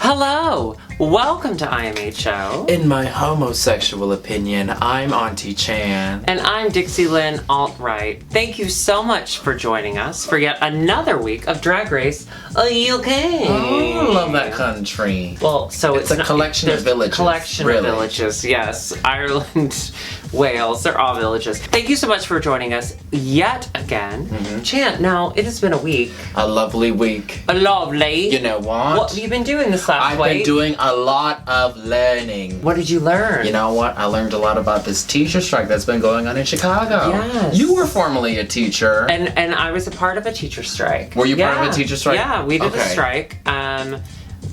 Hello! Welcome to IMHO. In my homosexual opinion, I'm Auntie Chan. And I'm Dixie Lynn Alt-Right. Thank you so much for joining us for yet another week of Drag Race UK. Oh, I love that country. Well, so it's a collection of villages. Collection of villages, yes. Ireland, Wales, they're all villages. Thank you so much for joining us yet again. Chan, now it has been a week. A lovely week. A lovely. You know what? What have you been doing this last week? I've been doing a lot of learning. What did you learn? You know what? I learned a lot about this teacher strike that's been going on in Chicago. Yes. You were formerly a teacher. And I was a part of a teacher strike. Were you part of a teacher strike? Yeah, we did a strike.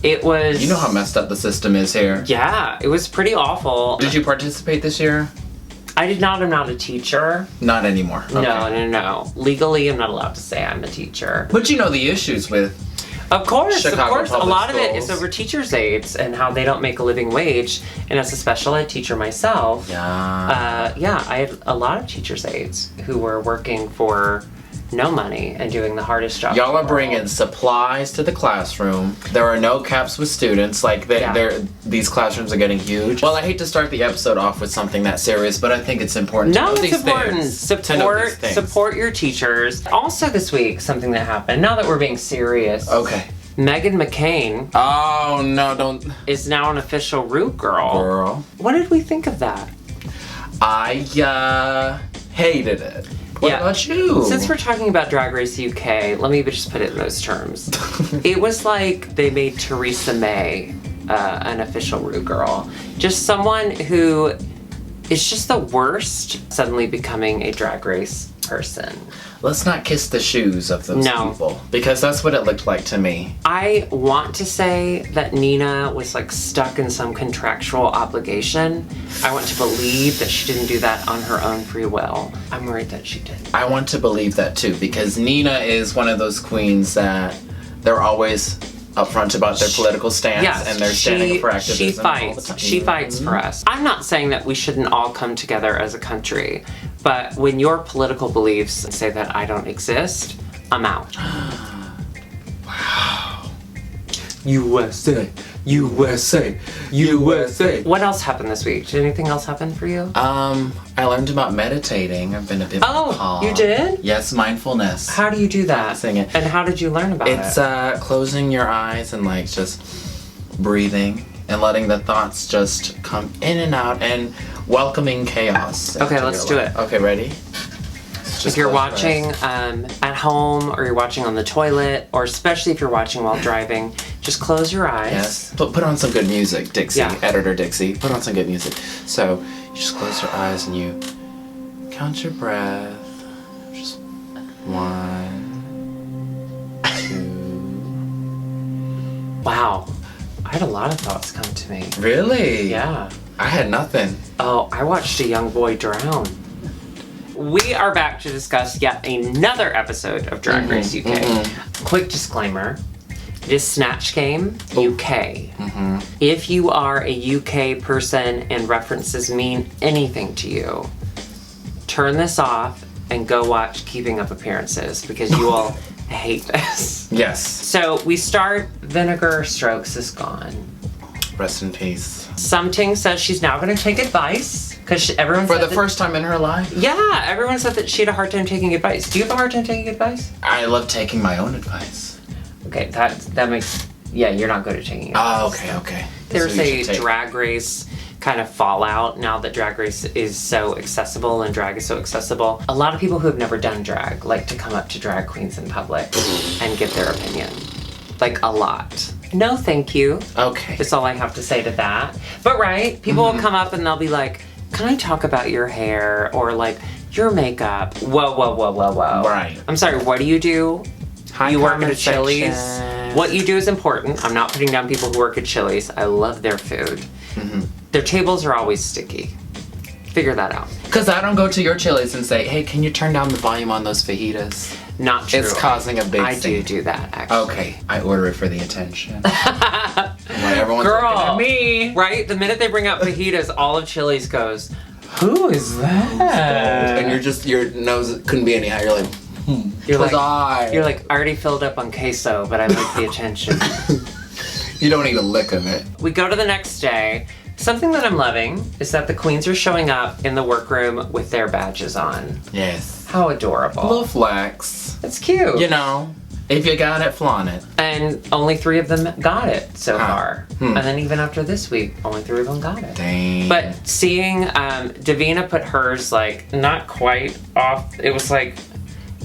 It was... You know how messed up the system is here. Yeah, it was pretty awful. Did you participate this year? I did not. I'm not a teacher. Not anymore. Okay. No. Legally, I'm not allowed to say I'm a teacher. But you know the issues with Of course. Public A lot of it schools. is over teachers' aides and how they don't make a living wage. And as a special ed teacher myself, I had a lot of teachers' aides who were working for no money and doing the hardest job. Y'all are bringing supplies to the classroom. There are no caps with students. These classrooms are getting huge. Well, I hate to start the episode off with something that serious, but I think it's important to know these things. Support your teachers. Also this week, something that happened, now that we're being serious. Okay. Meghan McCain. Oh, no, don't. Is now an official Root Girl. Girl. What did we think of that? I hated it. What about you? Since we're talking about Drag Race UK, let me just put it in those terms. It was like they made Theresa May an official Root Girl. Just someone who is just the worst suddenly becoming a Drag Race person. Let's not kiss the shoes of those people, because that's what it looked like to me. I want to say that Nina was stuck in some contractual obligation. I want to believe that she didn't do that on her own free will. I'm worried that she did. I want to believe that too, because Nina is one of those queens that they're always upfront about their political stance, and they're standing for activism. She fights for us. I'm not saying that we shouldn't all come together as a country, but when your political beliefs say that I don't exist, I'm out. Wow. USA. What else happened this week? Did anything else happen for you? I learned about meditating. I've been a bit Oh, you did? Yes, mindfulness. How do you do that? Practicing it. And how did you learn about it? It's closing your eyes and just breathing and letting the thoughts just come in and out and welcoming chaos. Okay, let's do it. Okay, ready? If you're watching at home, or you're watching on the toilet, or especially if you're watching while driving, just close your eyes. Yes. Put on some good music, Dixie. Yeah. Editor Dixie. Put on some good music. So you just close your eyes and you count your breath. Just 1, 2. Wow. I had a lot of thoughts come to me. Really? Yeah. I had nothing. Oh, I watched a young boy drown. We are back to discuss yet another episode of Drag Race UK. Quick disclaimer, it is Snatch Game UK. If you are a UK person and references mean anything to you, turn this off and go watch Keeping Up Appearances, because you will hate this. Yes. So we start, Vinegar Strokes is gone. Rest in peace. Something says she's now going to take advice, because everyone For the first time in her life? Yeah, everyone said that she had a hard time taking advice. Do you have a hard time taking advice? I love taking my own advice. Okay, that makes... Yeah, you're not good at taking advice. Oh, okay. There's a Drag Race kind of fallout now that Drag Race is so accessible and drag is so accessible. A lot of people who have never done drag like to come up to drag queens in public and give their opinion. A lot. No, thank you. Okay. That's all I have to say to that. But people will come up and they'll be like, can I talk about your hair? Or your makeup? Whoa. Right. I'm sorry, what do? You work at a Chili's? section. What you do is important. I'm not putting down people who work at Chili's. I love their food. Their tables are always sticky. Figure that out. Because I don't go to your Chili's and say, hey, can you turn down the volume on those fajitas? Not true. It's causing a big I thing. do that, actually. Okay. I order it for the attention. When everyone's Girl, looking at me. Right? The minute they bring up fajitas, all of Chili's goes, who is that? And your nose couldn't be any higher. You're like, You're like, I already filled up on queso, but I like the attention. You don't eat a lick of it. We go to the next day. Something that I'm loving is that the queens are showing up in the workroom with their badges on. Yes. How adorable. A little flex. It's cute. You know, if you got it, flaunt it. And only 3 of them got it so far. Hmm. And then even after this week, only 3 of them got it. Dang. But seeing Davina put hers, like, not quite off, it was like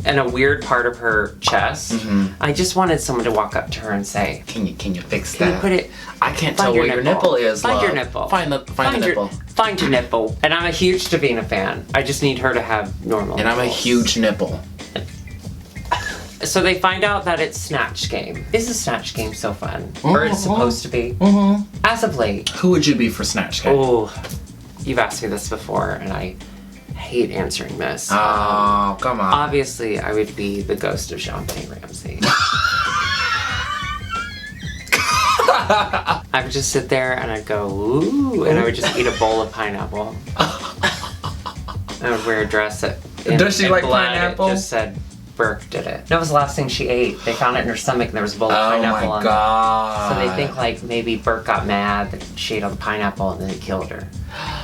in a weird part of her chest. Mm-hmm. I just wanted someone to walk up to her and say, Can you fix can that? you put it, I can't tell where your nipple is, Find love. your nipple. Find the nipple. Find your nipple. And I'm a huge Davina fan. I just need her to have normal And I'm a nipples. huge nipple. So they find out that it's Snatch Game. Is a Snatch Game so fun? Or it's supposed to be? Mm-hmm. As of late. Who would you be for Snatch Game? Oh, you've asked me this before, and I hate answering this. Oh, come on. Obviously, I would be the ghost of Jean-Benet Ramsey. I would just sit there and I'd go, ooh, and I would just eat a bowl of pineapple. I would wear a dress that Does she like blood, pineapple? It just said Burke did it. That was the last thing she ate. They found it in her stomach and there was a bowl of pineapple Oh on my god. it. So they think like maybe Burke got mad that she ate all the pineapple and then he killed her.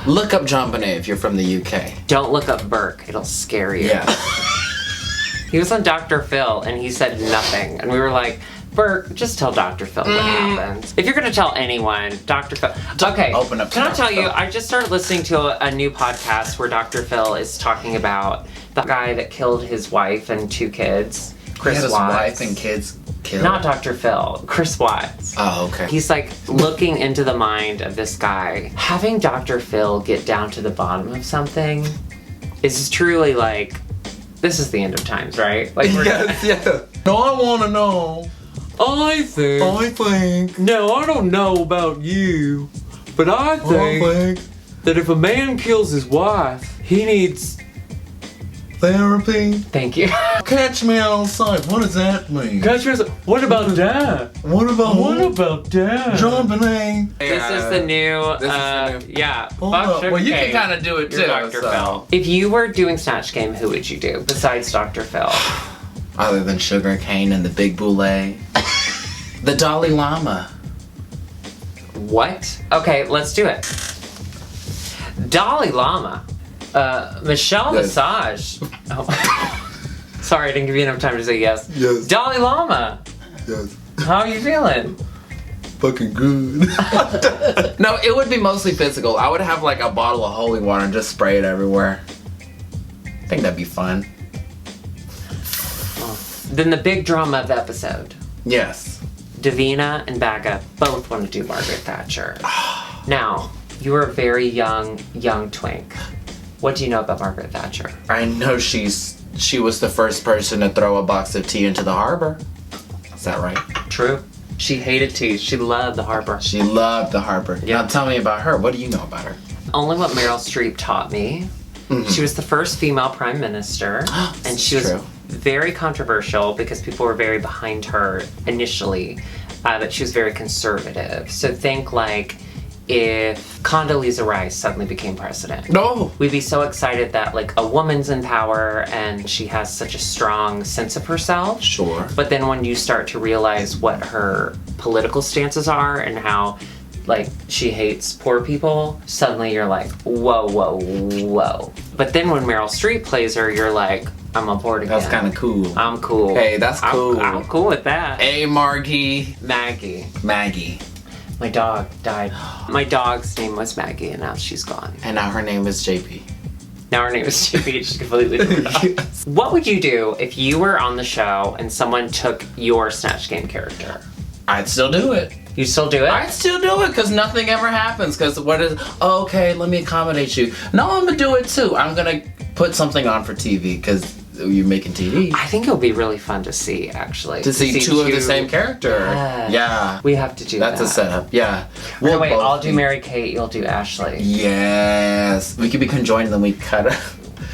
Look up John Bonet if you're from the UK. Don't look up Burke. It'll scare you. Yeah. He was on Dr. Phil and he said nothing. And we were like, Burke, just tell Dr. Phil what happened. If you're gonna tell anyone, Dr. Phil. Okay, Open up to can I Dr. tell you, Phil. I just started listening to a new podcast where Dr. Phil is talking about the guy that killed his wife and 2 kids, Chris He had his Watts. wife and kids killed. Not Dr. Phil, Chris Watts. Oh, okay. He's like looking into the mind of this guy. Having Dr. Phil get down to the bottom of something is truly like, this is the end of times, right? Like yeah. No, I want to know. I think. No, I don't know about you, but I think that if a man kills his wife, he needs therapy. Thank you. Catch me outside. What does that mean? What about that? What about that? John Bonet? This is the new, yeah. Hold Bob up. Well, you Sugarcane, can kind of do it you're too. Dr. so. Phil. If you were doing Snatch Game, who would you do besides Dr. Phil? Other than Sugar Cane and the Big Boule. The Dalai Lama. What? Okay, let's do it. Dalai Lama. Michelle Yes. Visage. Oh. Sorry, I didn't give you enough time to say yes. Yes. Dalai Lama. Yes. How are you feeling? Fucking good. No, it would be mostly physical. I would have like a bottle of holy water and just spray it everywhere. I think that'd be fun. Then the big drama of the episode. Yes. Davina and Baga both want to do Margaret Thatcher. Now, you are a very young twink. What do you know about Margaret Thatcher? I know she was the first person to throw a box of tea into the harbor. Is that right? True. She hated tea. She loved the harbor. She loved the harbor. Yeah. Now tell me about her. What do you know about her? Only what Meryl Streep taught me. Mhm. She was the first female prime minister, and she was True. very controversial because people were very behind her initially, but she was very conservative. So think like if Condoleezza Rice suddenly became president. No. We'd be so excited that like a woman's in power and she has such a strong sense of herself. Sure. But then when you start to realize what her political stances are and how like she hates poor people, suddenly you're like, whoa, whoa, whoa. But then when Meryl Streep plays her, you're like, I'm on board again. That's kind of cool. I'm cool. Hey, that's cool. I'm cool with that. Hey, Margie. Maggie. My dog died. My dog's name was Maggie and now she's gone. And now her name is JP. Now her name is JP. She's completely forgot. What would you do if you were on the show and someone took your Snatch Game character? I'd still do it. You'd still do it? I'd still do it because nothing ever happens. Because what is, oh, okay, let me accommodate you. No, I'm going to do it too. I'm going to put something on for TV because you're making TV. I think it would be really fun to see, actually. To see two of the same character. Yes. Yeah. We have to do that. That's a setup. Yeah. No, wait, both I'll do be- Mary-Kate, you'll do Ashley. Yes. We could be conjoined and then we cut it.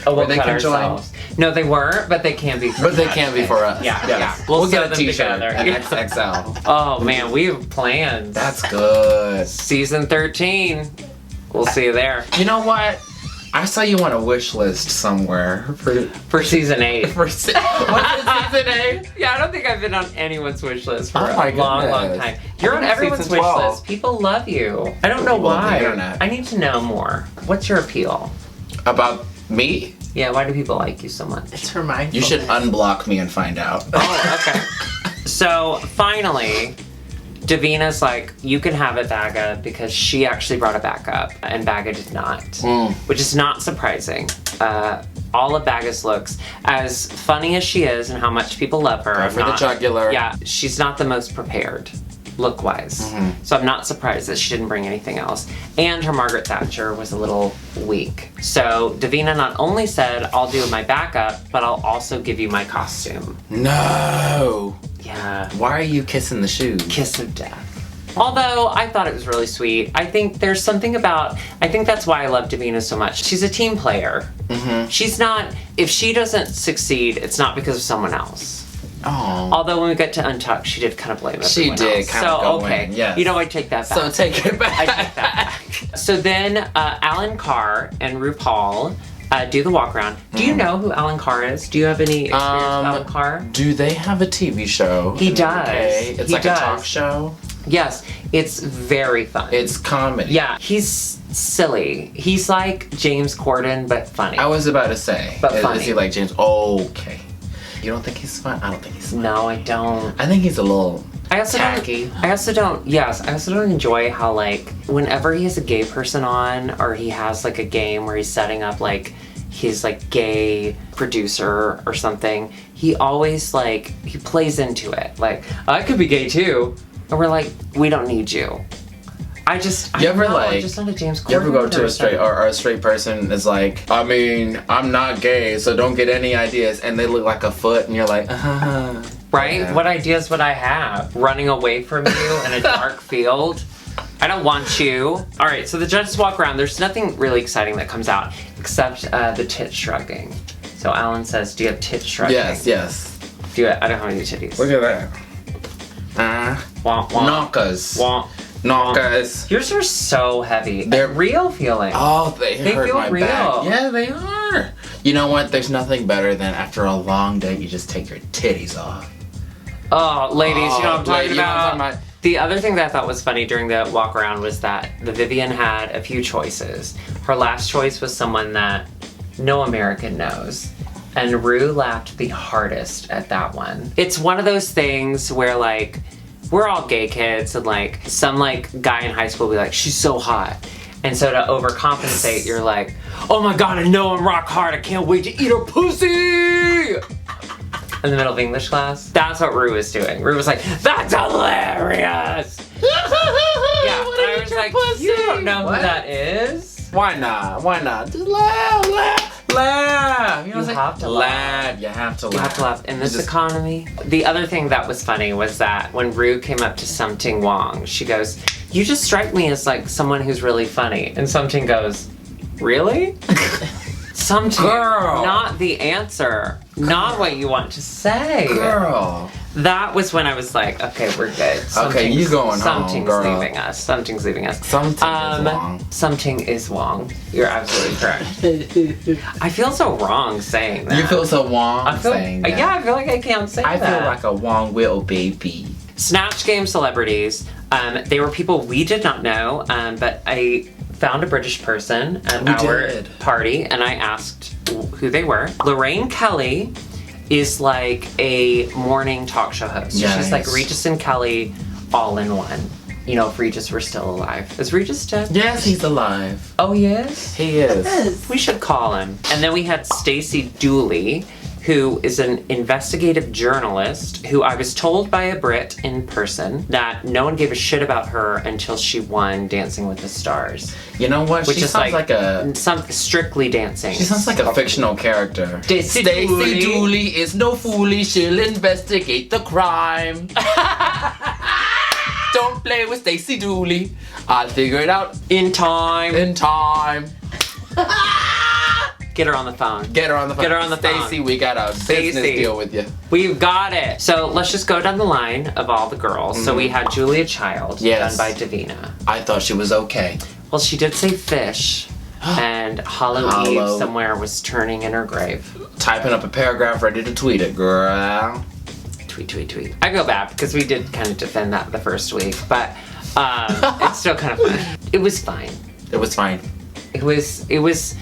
Oh, we'll Or they cut can join. ourselves. No, they weren't, but they can be for But they Snatch can be Game. for us. Yeah, Yes. yeah. We'll get sew a them t-shirt, together. an Yeah. XXL. Oh, man, we have plans. That's good. Season 13. We'll see you there. You know what? I saw you on a wish list somewhere for season 8. Was it season 8? Yeah, I don't think I've been on anyone's wish list for Oh my a long goodness. time. You're on everyone's Season wish 12. list. People love you. I don't know People on the why. internet. I need to know more. What's your appeal? About me? Yeah, why do people like you so much? It's her mindfulness. You should unblock me and find out. Oh, okay. So, finally, Davina's like, you can have it, Baga, because she actually brought it back up, and Baga did not. Which is not surprising. All of Baga's looks, as funny as she is and how much people love her. Go for the jugular. Yeah, she's not the most prepared, look-wise. So I'm not surprised that she didn't bring anything else. And her Margaret Thatcher was a little weak. So Davina not only said, I'll do my backup, but I'll also give you my costume. No. Yeah. Why are you kissing the shoes? Kiss of death. Although, I thought it was really sweet. I think there's something about, I think that's why I love Davina so much. She's a team player. She's not, if she doesn't succeed, it's not because of someone else. Oh. Although when we got to Untucked, she did kind of blame everyone She did else. kind of So, go okay. in, yes. You know, I take that back. So take it back. I take that back. So then, Alan Carr and RuPaul do the walk around. Do you know who Alan Carr is? Do you have any experience with Alan Carr? Do they have a TV show? He does. Okay. It's He like does. a talk show? Yes, it's very fun. It's comedy. Yeah, he's silly. He's like James Corden, but funny. I was about to say. But funny. Is he like James? Okay. You don't think he's fun? I don't think he's fun. No, I don't. I think he's a little I also tacky. don't. I also don't enjoy how, like, whenever he has a gay person on, or he has like a game where he's setting up like his like gay producer or something, he always like he plays into it. Like, I could be gay too, and we're like, we don't need you. I'm just not a James Corden You ever go to a person. straight or a straight person is like, I mean, I'm not gay, so don't get any ideas, and they look like a foot, and you're like, Right? Yeah. What ideas would I have? Running away from you in a dark field? I don't want you. All right, so the judges walk around. There's nothing really exciting that comes out except the tit shrugging. So Alan says, do you have tit shrugging? Yes. Do it. I don't have any titties. Look at that. Womp, womp. Knockers. Womp. Knockers. Yours are so heavy. They're- real feeling. Oh, they hurt feel my real. back. Yeah, they are. You know what? There's nothing better than after a long day, you just take your titties off. Oh, ladies, you know what I'm talking you know what I'm about? talking about? The other thing that I thought was funny during the walk around was that the Vivian had a few choices. Her last choice was someone that no American knows. And Rue laughed the hardest at that one. It's one of those things where, like, we're all gay kids, and like some like guy in high school will be like, she's so hot. And so to overcompensate, you're like, oh my god, I know I'm rock hard, I can't wait to eat her pussy! In the middle of English class. That's what Rue was doing. Rue was like, that's hilarious! Yeah, and I was like, you don't know who that is? Why not? Why not? Just laugh, laugh, laugh. You have to laugh. You have to laugh. You have to laugh in this economy. The other thing that was funny was that when Rue came up to Something Wong, she goes, you just strike me as like someone who's really funny. And Something goes, really? Something, Girl. not the answer. Not what you want to say. Girl. That was when I was like, okay, we're good. Okay, you going home, Something's girl. leaving us. Something's leaving us. Something is wrong. Something is wrong. You're absolutely correct. I feel so wrong saying that. You feel so wrong saying that. Yeah, I feel like I can't say I that. feel like a Wong Will baby. Snatch Game celebrities. They were people we did not know, but I found a British person at our party, and I asked who they were. Lorraine Kelly is like a morning talk show host. Yes. She's like Regis and Kelly all in one. You know, if Regis were still alive. Is Regis dead? Yes, he's alive. Oh, he is? He is. We should call him. And then we had Stacey Dooley, who is an investigative journalist who I was told by a Brit in person that no one gave a shit about her until she won Dancing with the Stars. You know what? Which She is sounds like a... Strictly Dancing. She sounds like a fictional character. Stacey Dooley is no foolie. She'll investigate the crime. Don't play with Stacey Dooley. I'll figure it out In time. in time. Get her on the phone. Get her on the phone. Get her on the phone. Stacey, we got a business Stacey. deal with you. We've got it. So let's just go down the line of all the girls. So we had Julia Child, Yes. done by Davina. I thought she was okay. Well, she did say fish. and Hollow Eve somewhere was turning in her grave. Typing up a paragraph ready to tweet it, girl. Tweet. I go back because we did kind of defend that the first week, but it's still kind of fun. It was fine. It was fine. It was,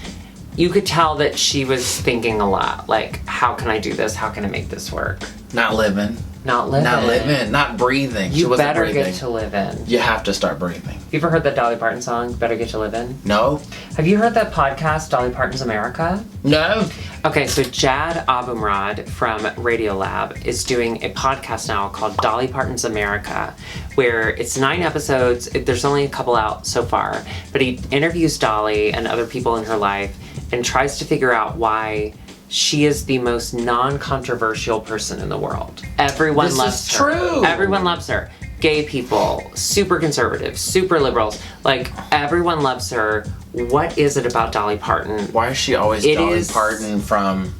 you could tell that she was thinking a lot. Like, how can I do this? How can I make this work? Not living. Not breathing. You better get to living. You have to start breathing. You ever heard that Dolly Parton song, Better Get to Livin'? No. Have you heard that podcast, Dolly Parton's America? No. Okay, so Jad Abumrad from Radiolab is doing a podcast now called Dolly Parton's America, where it's 9 episodes. There's only a couple out so far, but he interviews Dolly and other people in her life and tries to figure out why she is the most non-controversial person in the world. Everyone loves her. True. Everyone loves her. Gay people, super conservative, super liberals. Like, everyone loves her. What is it about Dolly Parton? Why is she always Dolly Parton from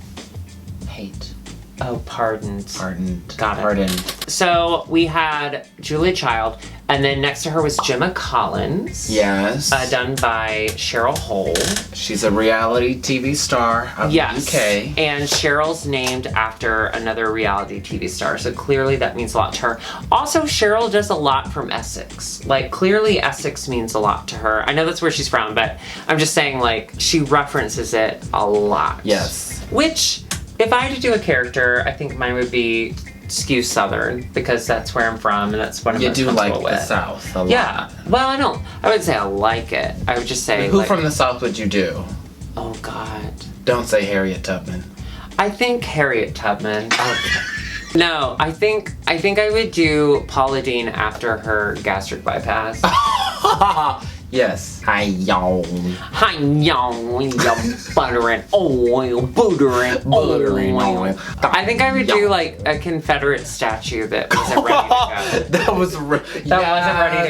Hate? Oh, pardoned. Got it. Pardoned. So we had Julia Child, and then next to her was Gemma Collins. Yes. Done by Cheryl Hole. She's a reality TV star of the UK. And Cheryl's named after another reality TV star, so clearly that means a lot to her. Also, Cheryl does a lot from Essex. Like, clearly Essex means a lot to her. I know that's where she's from, but I'm just saying, like, she references it a lot. Yes. Which, if I had to do a character, I think mine would be skew Southern, because that's where I'm from and that's what I'm most comfortable with. You do like the South a lot. Yeah. Well, I would say I like it. I would just say, who from the South would you do? Oh, God. Don't say Harriet Tubman. I think Harriet Tubman. Okay. No, I think I would do Paula Deen after her gastric bypass. Yes. Hi, y'all. Hi, y'all. Butter and oil. Butter and oil. I think I would do, like, a Confederate statue that wasn't ready to go. That wasn't ready to go.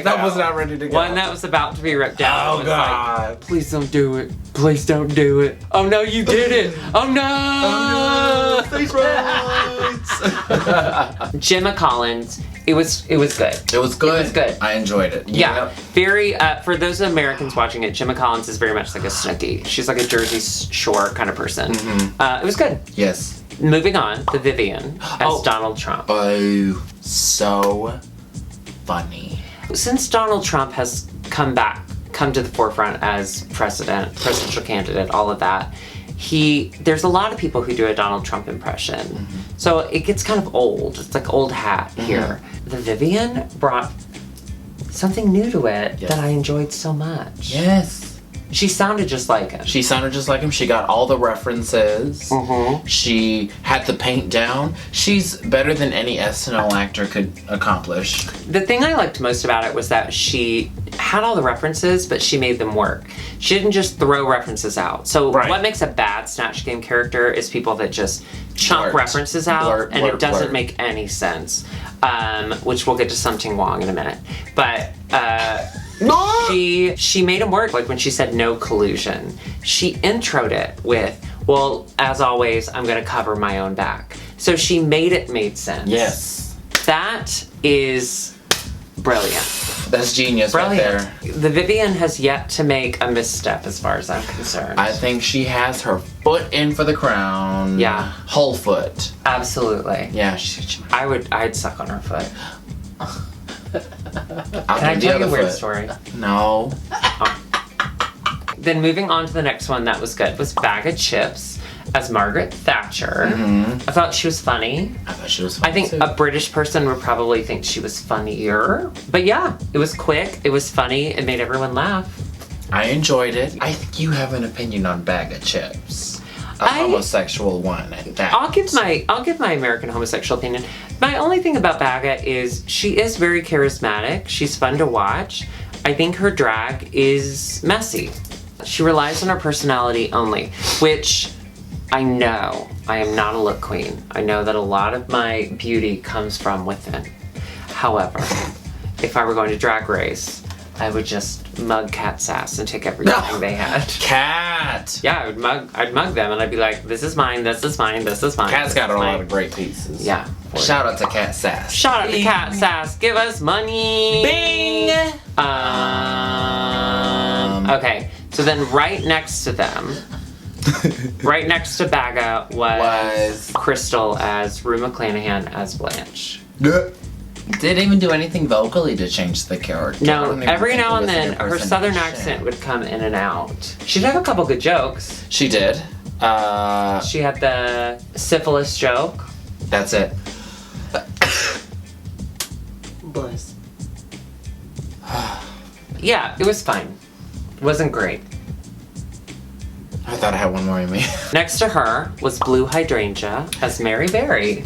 That was not ready to go. One that was about to be ripped down. Oh, God. Like, please don't do it. Please don't do it. Oh, no, you did it. Oh, no. Oh, no. Thanks, right. Gemma Collins. It was good. It was good. It was good. I enjoyed it. Yeah. Very, for those Americans watching it, Gemma Collins is very much like a Snooki. She's like a Jersey Shore kind of person. Mm-hmm. It was good. Yes. Moving on, the Vivian as Donald Trump. Oh, so funny. Since Donald Trump has come to the forefront as presidential candidate, all of that, there's a lot of people who do a Donald Trump impression. Mm-hmm. So it gets kind of old. It's like old hat here. The Vivian brought something new to it that I enjoyed so much. Yes. She sounded just like him. She got all the references. Mm-hmm. She had the paint down. She's better than any SNL actor could accomplish. The thing I liked most about it was that she had all the references, but she made them work. She didn't just throw references out. So what makes a bad Snatch Game character is people that just chunk references out, and it doesn't make any sense. Which we'll get to Something Wong in a minute. But she made them work. Like when she said no collusion, she introed it with, well, as always, I'm going to cover my own back. So she made sense. Yes. That is brilliant. That's genius right there. The Vivian has yet to make a misstep as far as I'm concerned. I think she has her foot in for the crown. Yeah. Whole foot. Absolutely. Yeah. I'd suck on her foot. Can I tell you a weird story? No. Then moving on to the next one that was good was Bag of Chips as Margaret Thatcher. Mm-hmm. I thought she was funny. I thought she was funny, I think too. A British person would probably think she was funnier. But yeah, it was quick, it was funny, it made everyone laugh. I enjoyed it. I think you have an opinion on Bag of Chips. A homosexual one at that. I'll give my American homosexual opinion. My only thing about Baga is she is very charismatic. She's fun to watch. I think her drag is messy. She relies on her personality only, which I know I am not a look queen. I know that a lot of my beauty comes from within. However, if I were going to Drag Race, I would just mug Cat Sass and take everything they had. Cat! Yeah, I'd mug them and I'd be like, this is mine, this is mine, this is mine. Cat's got a lot of great pieces. Yeah. Shout out to Cat Sass. Shout out to Cat Sass. Give us money. Bing! Okay, So then right next to them, right next to Baga was Crystal as Rue McClanahan as Blanche. Didn't even do anything vocally to change the character. No, every now and then her southern accent would come in and out. She'd have a couple good jokes. She did. She had the syphilis joke. That's it. Bless. Yeah, it was fine. It wasn't great. I thought I had one more in me. Next to her was Blue Hydrangea as Mary Berry.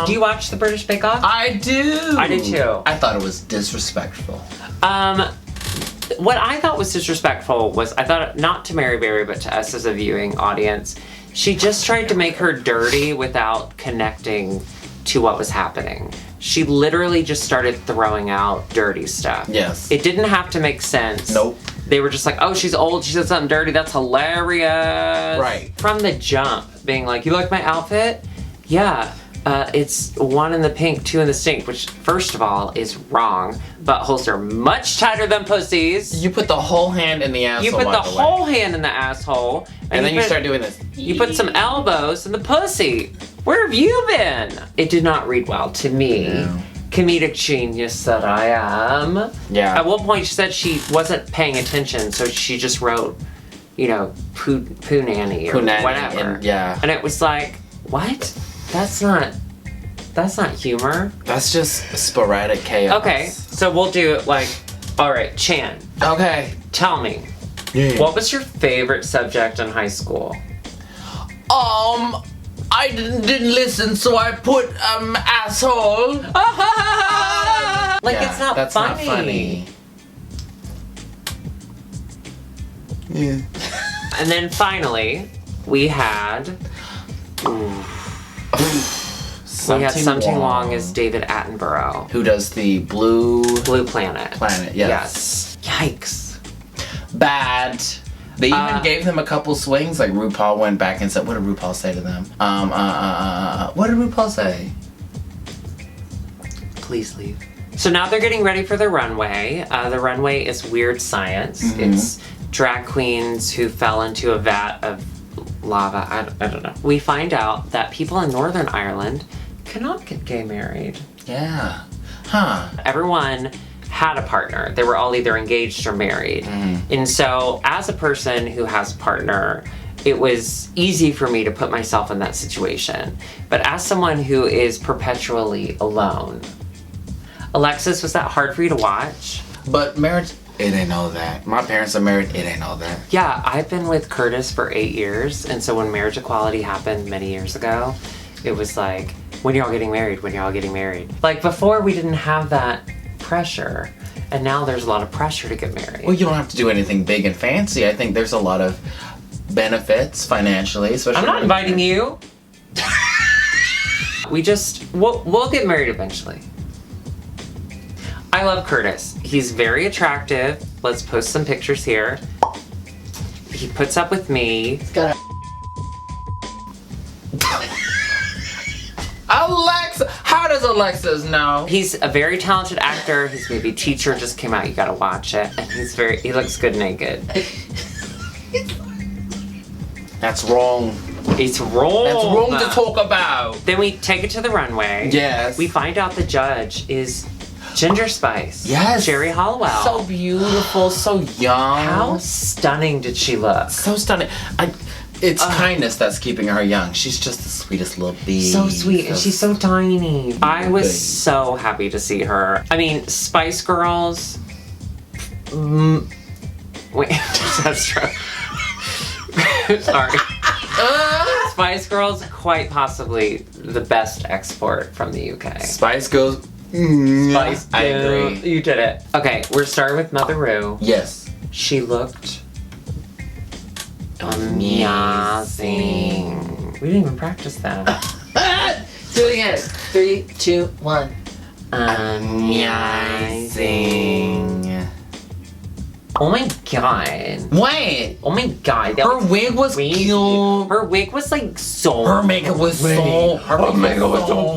Do you watch the British Bake Off? I do. I do too. I thought it was disrespectful. What I thought was disrespectful was, I thought, not to Mary Berry, but to us as a viewing audience, she just tried to make her dirty without connecting to what was happening. She literally just started throwing out dirty stuff. Yes. It didn't have to make sense. Nope. They were just like, oh, she's old, she said something dirty, that's hilarious. Right. From the jump, being like, you like my outfit? Yeah. It's 1 in the pink, 2 in the stink, which, first of all, is wrong. Buttholes are much tighter than pussies. You put the whole hand in the asshole. You put the whole hand in the asshole. And then you start doing this. You put some elbows in the pussy. Where have you been? It did not read well to me. No. Comedic genius that I am. Yeah. At one point she said she wasn't paying attention, so she just wrote, you know, poo nanny or whatever. Yeah. And it was like, what? That's not humor. That's just sporadic chaos. Okay, so we'll do it like, all right, Chan. Okay. Tell me, what was your favorite subject in high school? I didn't listen, so I put asshole. Like, yeah, it's not that's funny. Not funny. Yeah. And then finally, we had Something Wong as David Attenborough, who does the Blue Planet. Yes. Yikes. Bad. They even gave them a couple swings. Like RuPaul went back and said, "What did RuPaul say to them?" What did RuPaul say? Please leave. So now they're getting ready for the runway. The runway is Weird Science. Mm-hmm. It's drag queens who fell into a vat of lava. I don't know. We find out that people in Northern Ireland cannot get gay married. Yeah. Huh. Everyone had a partner. They were all either engaged or married. And so as a person who has a partner, it was easy for me to put myself in that situation. But as someone who is perpetually alone, Alexis, was that hard for you to watch? But marriage, it ain't all that. My parents are married, it ain't all that. Yeah, I've been with Curtis for 8 years, and so when marriage equality happened many years ago, it was like, when y'all getting married? When y'all getting married? Like, before we didn't have that pressure, and now there's a lot of pressure to get married. Well, you don't have to do anything big and fancy. I think there's a lot of benefits financially, especially. I'm not inviting you. We'll get married eventually. I love Curtis. He's very attractive. Let's post some pictures here. He puts up with me. He's got Alexa! How does Alexis know? He's a very talented actor. His movie Teacher just came out. You gotta watch it. And he looks good naked. That's wrong. It's wrong. That's wrong to talk about. Then we take it to the runway. Yes. We find out the judge is Ginger Spice. Yes. Sherry Hollowell. So beautiful, so young. How stunning did she look? So stunning. It's kindness that's keeping her young. She's just the sweetest little bee. So sweet, and she's so tiny. I was so happy to see her. I mean, Spice Girls. Wait, that's true. Sorry. Spice Girls, quite possibly the best export from the UK. Spice Girls. Spice. I agree. You did it. Okay, we're starting with Mother Rue. Yes. She looked amazing. We didn't even practice that. Do it again. 3, 2, 1. Amazing. Oh my god. What? Oh my god. Her wig was cute. Her wig was like so Her makeup was so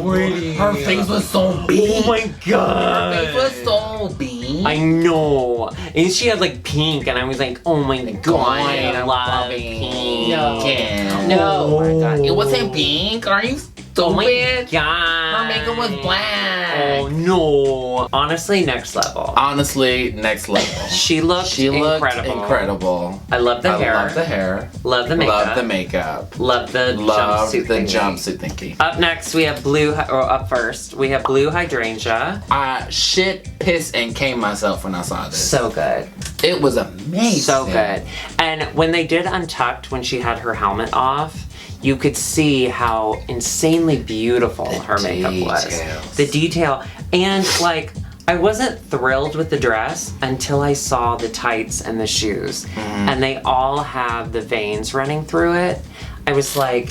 pretty. Her face was so big. Oh my god. Her face was so big. pink. I know. And she had like pink, and I was like, oh my god, I love pink. No. Oh my god. It wasn't pink. Are you stupid? Oh my god. Her makeup was black. Oh no. Honestly, next level. Honestly, next level. She looked incredible. I love the hair. I love the hair. Love the makeup. Love the makeup. Love the jumpsuit thingy. Up next, we have up first, we have blue hydrangea. I shit, piss, and came myself when I saw this. So good. It was amazing. So good. And when they did Untucked, when she had her helmet off, you could see how insanely beautiful her makeup was. The detail. And like, I wasn't thrilled with the dress until I saw the tights and the shoes. And they all have the veins running through it. I was like,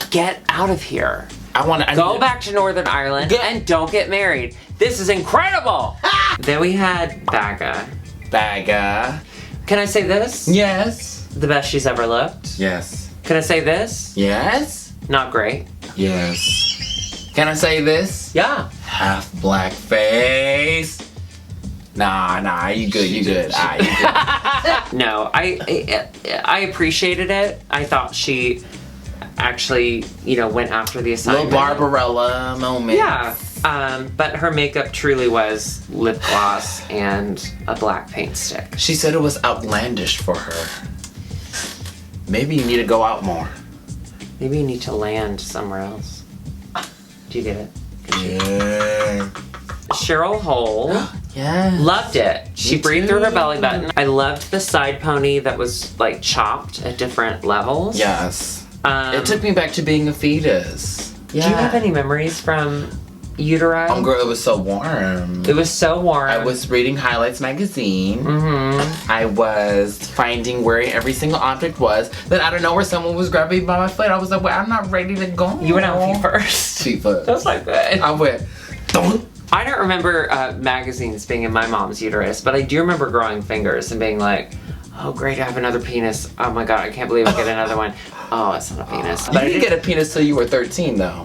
get out of here. Go back to Northern Ireland and don't get married. This is incredible. Then we had Baga. Can I say this? Yes. The best she's ever looked. Yes. Can I say this? Yes. Not great. Yes. Can I say this? Yeah. Half black face. Nah, you good. You good. No, I appreciated it. I thought she actually, went after the assignment. Little Barbarella moment. Yeah. But her makeup truly was lip gloss and a black paint stick. She said it was outlandish for her. Maybe you need to go out more. Maybe you need to land somewhere else. Do you get it? Yeah. Cheryl Hole. Yeah. Loved it. She breathed through her belly button. I loved the side pony that was like chopped at different levels. Yes. It took me back to being a fetus. Yeah. Do you have any memories from uteri? Oh, girl, it was so warm. It was so warm. I was reading Highlights magazine. I was finding where every single object was. Then I don't know where someone was grabbing me by my foot. I was like, well, I'm not ready to go. You went out feet first. Feet first. That was like good. I went, don't. I don't remember magazines being in my mom's uterus, but I do remember growing fingers and being like, oh great, I have another penis. Oh my god, I can't believe I get another one. Oh, it's not a penis. But you didn't get a penis till you were 13 though.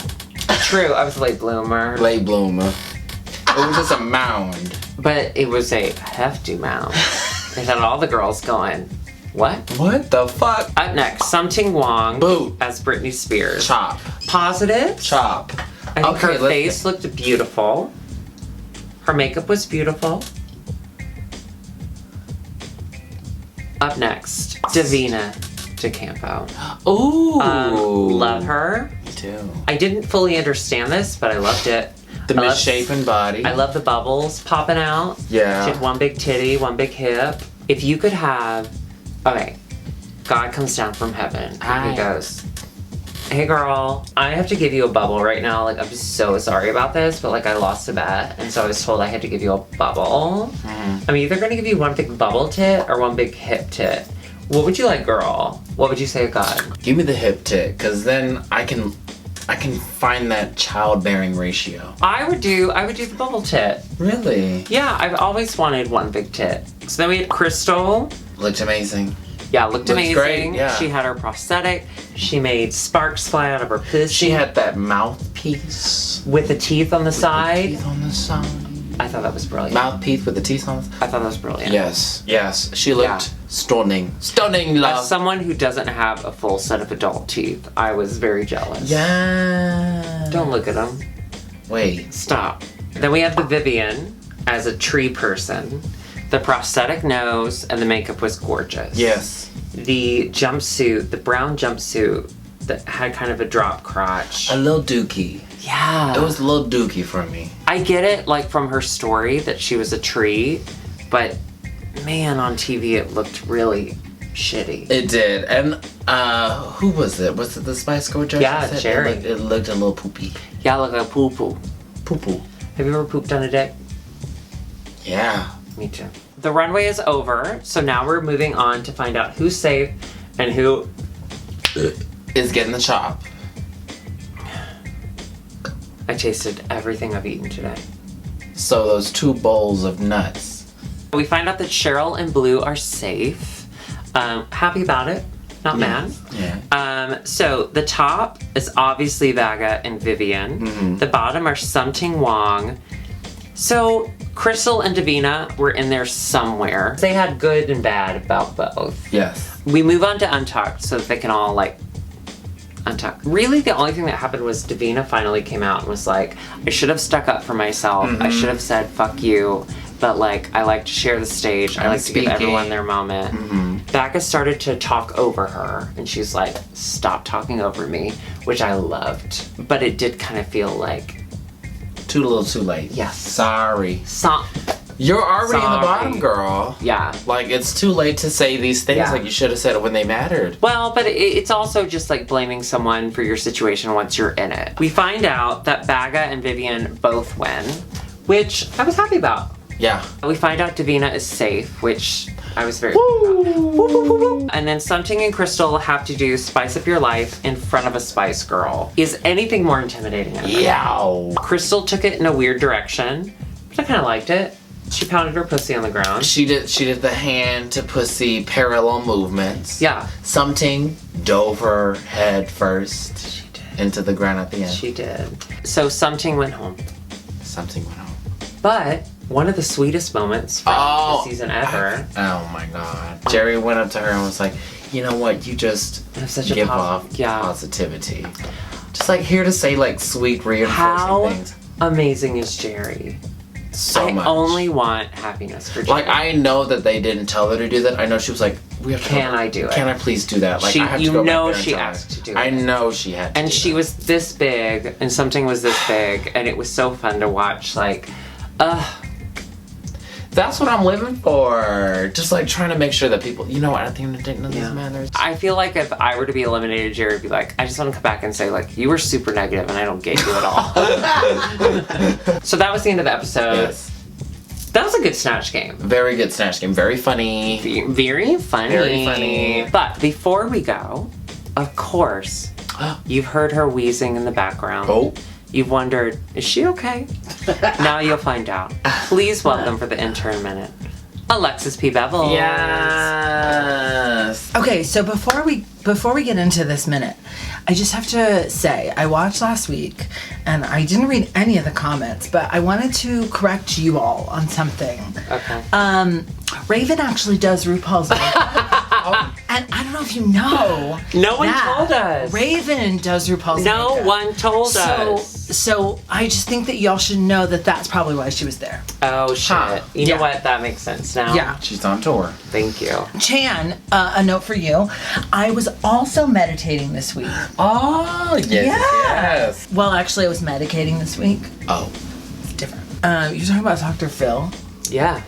True, I was a late bloomer. Late bloomer. It was just a mound. But it was a hefty mound. It had all the girls going, what? What the fuck? Up next, Something Wong Boo. as Britney Spears. Chop. Positive. Chop. I think her face looked beautiful. Her makeup was beautiful. Up next, Davina DeCampo. Ooh. Love her. Me too. I didn't fully understand this, but I loved it. The misshapen body. I love the bubbles popping out. Yeah. She had one big titty, one big hip. If you could have, okay, God comes down from heaven and he goes, hey girl, I have to give you a bubble right now. Like, I'm so sorry about this, but like I lost a bet. And so I was told I had to give you a bubble. I'm either gonna give you one big bubble tit or one big hip tit. What would you like, girl? What would you say to God? Give me the hip tit, cause then I can find that childbearing ratio. I would do the bubble tit. Really? Yeah, I've always wanted one big tit. So then we had Crystal. Looked amazing. Yeah, looked amazing. Great, yeah. She had her prosthetic. She made sparks fly out of her pussy. She had that mouthpiece. With the teeth on the side. Teeth on the side. I thought that was brilliant. Mouthpiece with the teeth on the side. I thought that was brilliant. Yes. She looked stunning. Stunning, love. As someone who doesn't have a full set of adult teeth, I was very jealous. Yeah. Don't look at them. Wait. Stop. Then we have the Vivian as a tree person. The prosthetic nose and the makeup was gorgeous. Yes. The jumpsuit, the brown jumpsuit that had kind of a drop crotch. A little dookie. Yeah. It was a little dookie for me. I get it, like, from her story that she was a tree, but man, on TV it looked really shitty. It did. And who was it? Was it the Spice Girl judge? Yeah, Jerry. It looked a little poopy. Yeah, look like a poo-poo. Poo-poo. Have you ever pooped on a dick? Yeah. Me too. The runway is over, so now we're moving on to find out who's safe and who is getting the chop. I tasted everything I've eaten today. So those 2 bowls of nuts. We find out that Cheryl and Blue are safe. Happy about it. Not mad. Yeah. So the top is obviously Vaga and Vivian. The bottom are Something Wong, So Crystal and Davina were in there somewhere. They had good and bad about both. Yes. We move on to Untucked so that they can all like untuck. Really, the only thing that happened was Davina finally came out and was like, I should have stuck up for myself. I should have said, fuck you. But like, I like to share the stage. I like to give everyone their moment. Becca started to talk over her and she's like, stop talking over me, which I loved. But it did kind of feel like too little too late. Yes. Sorry. Stop. You're already in the bottom, girl. Yeah. Like, it's too late to say these things. Like, you should have said it when they mattered. Well, but it's also just like blaming someone for your situation once you're in it. We find out that Baga and Vivian both win, which I was happy about. Yeah. We find out Davina is safe, which I was very happy about. And then Something and Crystal have to do Spice Up Your Life in front of a Spice Girl. Is anything more intimidating ever? Yeah. Crystal took it in a weird direction, but I kind of liked it. She pounded her pussy on the ground. She did the hand to pussy parallel movements. Yeah. Something dove her head first She did. into the ground at the end. She did. So Something went home. Something went on. But one of the sweetest moments from the season ever. Oh my god. Jerry went up to her and was like, you know what, you just give off positivity. Just like here to say like sweet reinforcing things. Amazing is Jerry. So much. I only want happiness for Jerry. Like, I know that they didn't tell her to do that. I know she was like, we have to Can I do it? Can I please do that? Like, she, I have you to go know back there she and tell asked her. to do it. I know she had to And do she that. was this big, and Something was this big, and it was so fun to watch. Like, that's what I'm living for. Just like trying to make sure that people, you know what, I think none of these matters. I feel like if I were to be eliminated, Jerry would be like, I just want to come back and say, like, you were super negative and I don't get you at all. So that was the end of the episode. Yes. That was a good Snatch game. Very good Snatch game. Very funny. Very funny. Very funny. But before we go, of course, you've heard her wheezing in the background. Oh. You've wondered, is she okay? Now you'll find out. Please welcome for the intern minute, Alexis P. Bevel. Yes. Okay, so before we get into this minute, I just have to say I watched last week and I didn't read any of the comments, but I wanted to correct you all on something. Okay. Raven actually does RuPaul's makeup. And I don't know if you know. No one told us. Raven does RuPaul's makeup. No one told us. So I just think that y'all should know that that's probably why she was there. Oh, shit. You know what? That makes sense now. Yeah. She's on tour. Thank you. Chan, a note for you. I was also meditating this week. Oh, yes. Well, actually, I was medicating this week. Oh. It's different. You're talking about Dr. Phil. Yeah.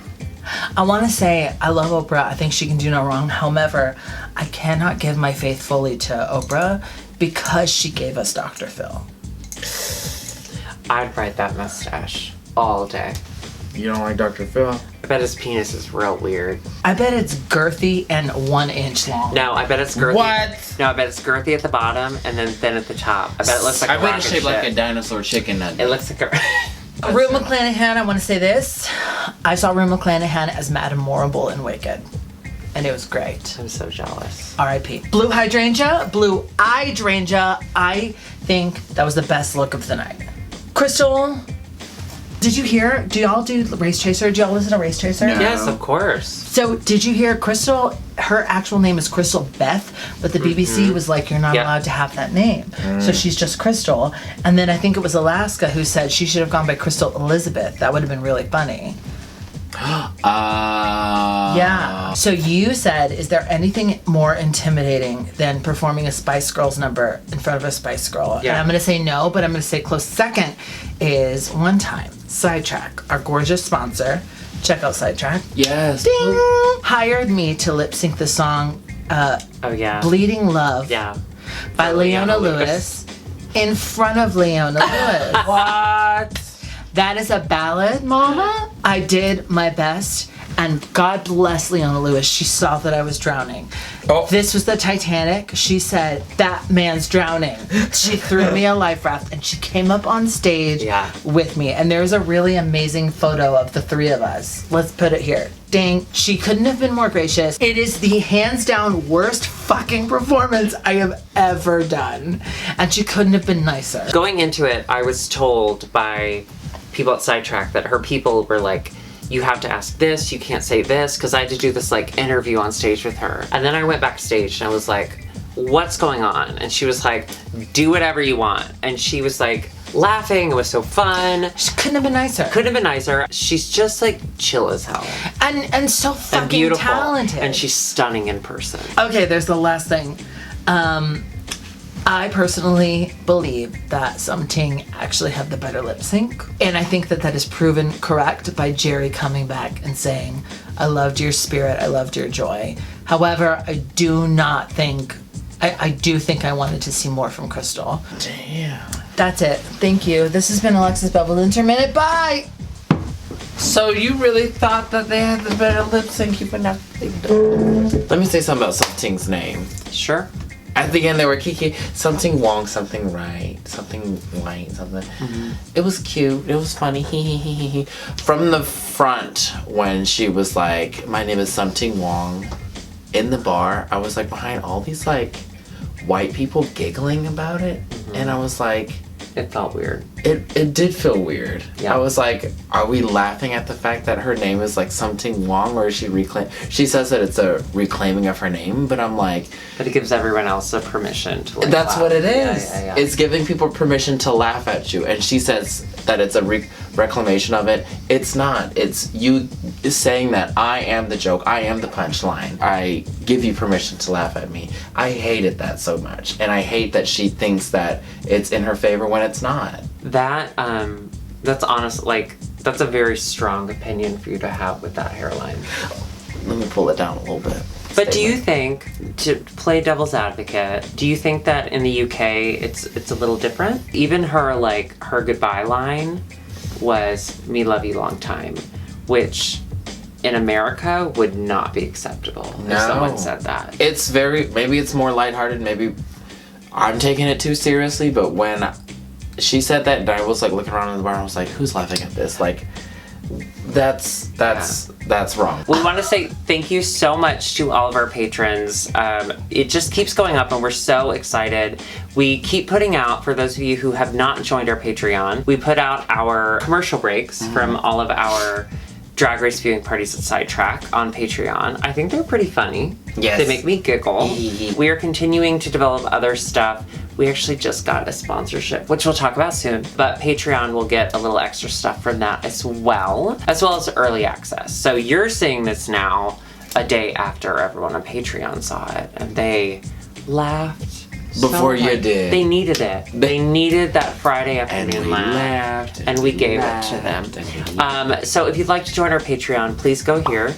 I want to say I love Oprah. I think she can do no wrong. However, I cannot give my faith fully to Oprah because she gave us Dr. Phil. I'd ride that mustache all day. You don't like Dr. Phil? I bet his penis is real weird. I bet it's girthy and 1 inch long. No, I bet it's girthy. What? No, I bet it's girthy at the bottom and then thin at the top. I bet it looks like I a bet rocket it's shaped like a ship. dinosaur chicken nugget. It looks like a... Rue McClanahan, I want to say this. I saw Rue McClanahan as Madame Morrible in Wicked. And it was great. I'm so jealous. R.I.P. Blue Hydrangea, I think that was the best look of the night. Crystal, did you hear? Do y'all do Race Chaser? Do y'all listen to Race Chaser? No. Yes, of course. So did you hear Crystal? Her actual name is Crystal Beth, but the BBC was like, you're not allowed to have that name. So she's just Crystal. And then I think it was Alaska who said she should have gone by Crystal Elizabeth. That would have been really funny. Yeah. So you said, is there anything more intimidating than performing a Spice Girls number in front of a Spice Girl? Yeah. And I'm going to say no, but I'm going to say close second is one time. Sidetrack, our gorgeous sponsor. Check out Sidetrack. Yes. Ding! Hired me to lip sync the song Oh, yeah. Bleeding Love Yeah. by Leona Leona Lewis in front of Leona Lewis. What? That is a ballad, Mama. I did my best, and God bless Leona Lewis. She saw that I was drowning. Oh. This was the Titanic. She said, that man's drowning. She threw me a life raft, and she came up on stage with me. And there's a really amazing photo of the three of us. Let's put it here. Dang, she couldn't have been more gracious. It is the hands down worst fucking performance I have ever done. And she couldn't have been nicer. Going into it, I was told by people at Sidetrack that her people were like, you have to ask this, you can't say this, because I had to do this like interview on stage with her. And then I went backstage and I was like, what's going on? And she was like, do whatever you want. And she was like laughing, it was so fun. She couldn't have been nicer. Couldn't have been nicer. She's just like chill as hell. And so fucking And beautiful. talented. And she's stunning in person. Okay, there's the last thing. I personally believe that Something actually had the better lip sync. And I think that is proven correct by Jerry coming back and saying, I loved your spirit, I loved your joy. However, I do not think, I do think I wanted to see more from Crystal. Damn. That's it. Thank you. This has been Alexis Bubble Intermittent. Bye! So you really thought that they had the better lip sync, even after they did? Let me say something about Something's name. Sure. At the end, they were Kiki, something Wong, something right, something white, something. Mm-hmm. It was cute. It was funny. From the front, when she was like, "My name is Something Wong," in the bar, I was like behind all these like white people giggling about it, and I was like, it felt weird. It did feel weird. Yeah. I was like, are we laughing at the fact that her name is like Something Wong, or is she she says that it's a reclaiming of her name, but I'm like, but it gives everyone else a permission to like, that's laugh. what it is. Yeah. It's giving people permission to laugh at you, and she says that it's a reclamation of it. It's not. It's you saying that I am the joke, I am the punchline, I give you permission to laugh at me. I hated that so much, and I hate that she thinks that it's in her favor when it's not. That's honest, like, that's a very strong opinion for you to have with that hairline. Let me pull it down a little bit. But do you think, to play devil's advocate, do you think that in the UK it's a little different? Even her, like, her goodbye line was, "Me love you long time," which in America would not be acceptable if someone said that. It's maybe it's more lighthearted, maybe I'm taking it too seriously, but when she said that, and I was like looking around in the bar, and I was like, who's laughing at this? Like, that's wrong. We want to say thank you so much to all of our patrons. It just keeps going up, and we're so excited. We keep putting out, for those of you who have not joined our Patreon, we put out our commercial breaks from all of our Drag Race viewing parties at Sidetrack on Patreon. I think they're pretty funny. Yes. They make me giggle. We are continuing to develop other stuff. We actually just got a sponsorship, which we'll talk about soon, but Patreon will get a little extra stuff from that as well as early access. So you're seeing this now a day after everyone on Patreon saw it, and they laughed Before you did. They needed it. They needed that Friday afternoon laugh. And we gave it to them. So if you'd like to join our Patreon, please go here.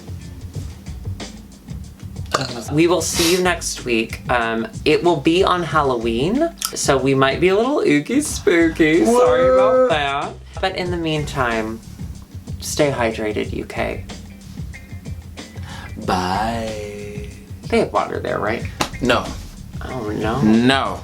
We will see you next week. It will be on Halloween, so we might be a little ooky spooky. What? Sorry about that. But in the meantime, stay hydrated, UK. Bye. They have water there, right? No. Oh, no? No.